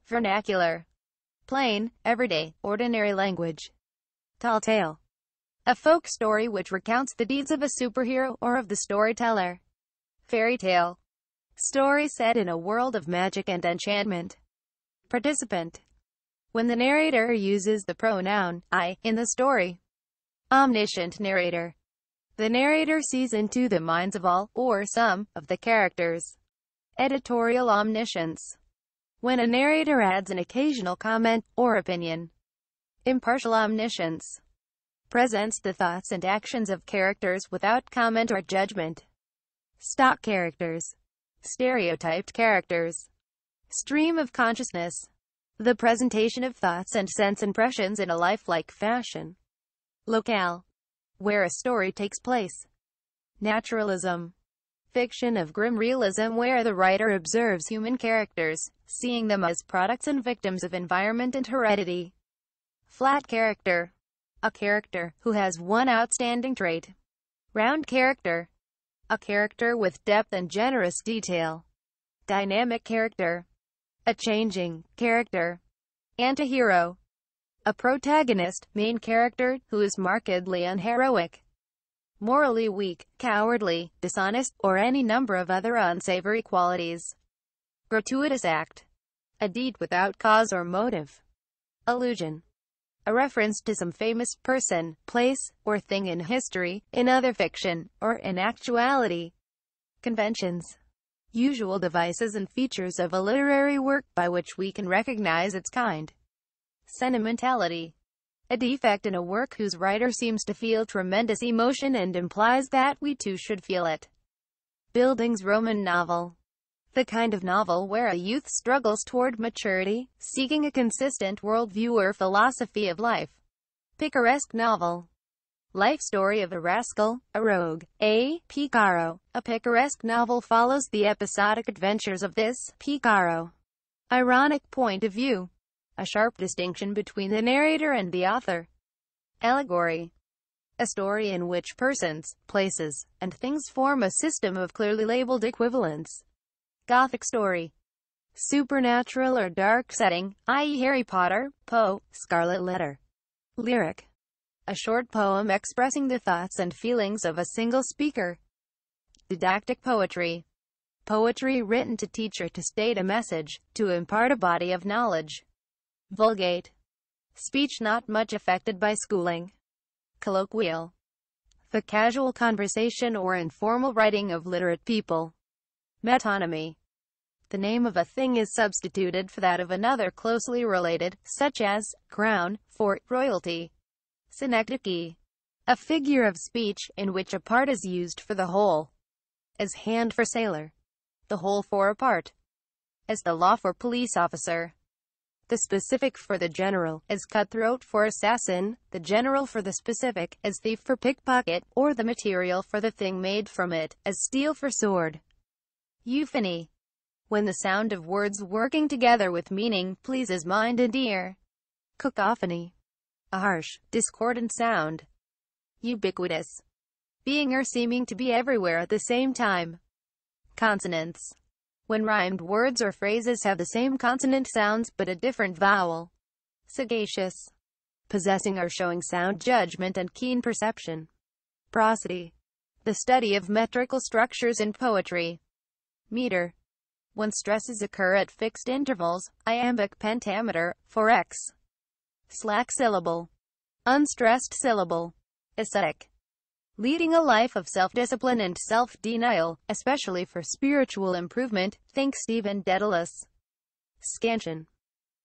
Vernacular. Plain, everyday, ordinary language. Tall tale. A folk story which recounts the deeds of a superhero or of the storyteller. Fairy tale. Story set in a world of magic and enchantment. Participant. When the narrator uses the pronoun I in the story. Omniscient narrator. The narrator sees into the minds of all, or some, of the characters. Editorial omniscience. When a narrator adds an occasional comment, or opinion. Impartial omniscience. Presents the thoughts and actions of characters without comment or judgment. Stock characters. Stereotyped characters. Stream of consciousness. The presentation of thoughts and sense impressions in a lifelike fashion. Locale. Where a story takes place. Naturalism. Fiction of grim realism where the writer observes human characters, seeing them as products and victims of environment and heredity. Flat character. A character who has one outstanding trait. Round character. A character with depth and generous detail. Dynamic character. A changing character. Antihero. A protagonist, main character, who is markedly unheroic. Morally weak, cowardly, dishonest, or any number of other unsavory qualities. Gratuitous act. A deed without cause or motive. Allusion. A reference to some famous person, place, or thing in history, in other fiction, or in actuality. Conventions. Usual devices and features of a literary work by which we can recognize its kind. Sentimentality. A defect in a work whose writer seems to feel tremendous emotion and implies that we too should feel it. Bildung's Roman novel. The kind of novel where a youth struggles toward maturity, seeking a consistent worldview or philosophy of life. Picaresque novel. Life story of a rascal, a rogue, a picaro. A picaresque novel follows the episodic adventures of this picaro. Ironic point of view. A sharp distinction between the narrator and the author. Allegory. A story in which persons, places, and things form a system of clearly labeled equivalents. Gothic story. Supernatural or dark setting, i.e. Harry Potter, Poe, Scarlet Letter. Lyric. A short poem expressing the thoughts and feelings of a single speaker. Didactic poetry. Poetry written to teach or to state a message, to impart a body of knowledge. Vulgate. Speech not much affected by schooling. Colloquial. The casual conversation or informal writing of literate people. Metonymy. The name of a thing is substituted for that of another closely related, such as crown, for royalty. Synecdoche. A figure of speech, in which a part is used for the whole. As hand for sailor. The whole for a part. As the law for police officer. The specific for the general, as cutthroat for assassin, the general for the specific, as thief for pickpocket, or the material for the thing made from it, as steel for sword. Euphony. When the sound of words working together with meaning pleases mind and ear. Cacophony. A harsh, discordant sound. Ubiquitous. Being or seeming to be everywhere at the same time. Consonants. When rhymed words or phrases have the same consonant sounds but a different vowel. Sagacious. Possessing or showing sound judgment and keen perception. Prosody. The study of metrical structures in poetry. Meter. When stresses occur at fixed intervals, iambic pentameter, for x. Slack syllable. Unstressed syllable. Ascetic. Leading a life of self-discipline and self-denial, especially for spiritual improvement, think Stephen Dedalus. Scansion.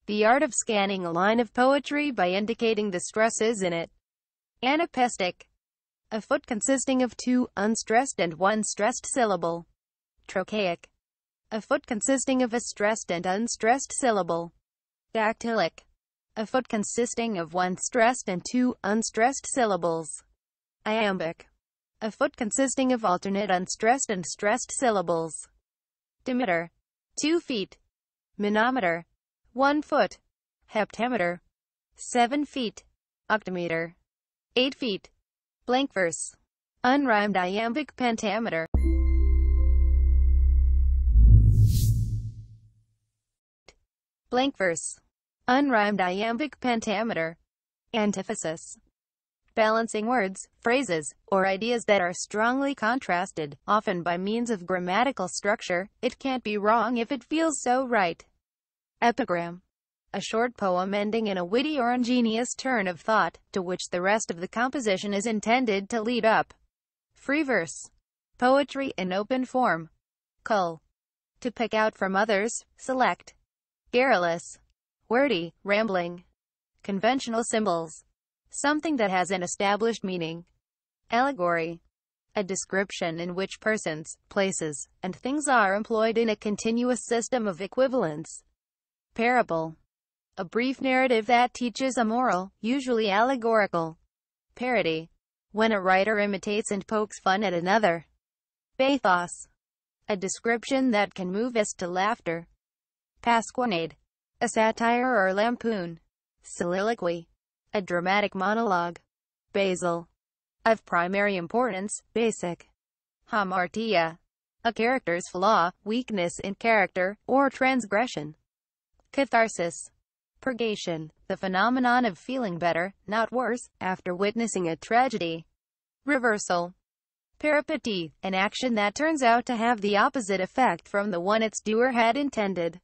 The art of scanning a line of poetry by indicating the stresses in it. Anapestic. A foot consisting of two unstressed and one stressed syllable. Trochaic. A foot consisting of a stressed and unstressed syllable. Dactylic. A foot consisting of one stressed and two unstressed syllables. Iambic. A foot consisting of alternate unstressed and stressed syllables. Dimeter. 2 feet. Manometer. 1 foot. Heptameter. 7 feet. Octometer. 8 feet. Blank verse. Unrhymed iambic pentameter. Blank verse. Unrhymed iambic pentameter. Antithesis. Balancing words, phrases, or ideas that are strongly contrasted, often by means of grammatical structure. It can't be wrong if it feels so right. Epigram. A short poem ending in a witty or ingenious turn of thought, to which the rest of the composition is intended to lead up. Free verse. Poetry in open form. Cull. To pick out from others, select. Garrulous. Wordy, rambling. Conventional symbols. Something that has an established meaning. Allegory. A description in which persons, places, and things are employed in a continuous system of equivalence. Parable. A brief narrative that teaches a moral, usually allegorical. Parody. When a writer imitates and pokes fun at another. Pathos. A description that can move us to laughter. Pasquinade. A satire or lampoon. Soliloquy. A dramatic monologue. Basal. Of primary importance, basic. Hamartia. A character's flaw, weakness in character, or transgression. Catharsis. Purgation. The phenomenon of feeling better, not worse, after witnessing a tragedy. Reversal. Peripety. An action that turns out to have the opposite effect from the one its doer had intended.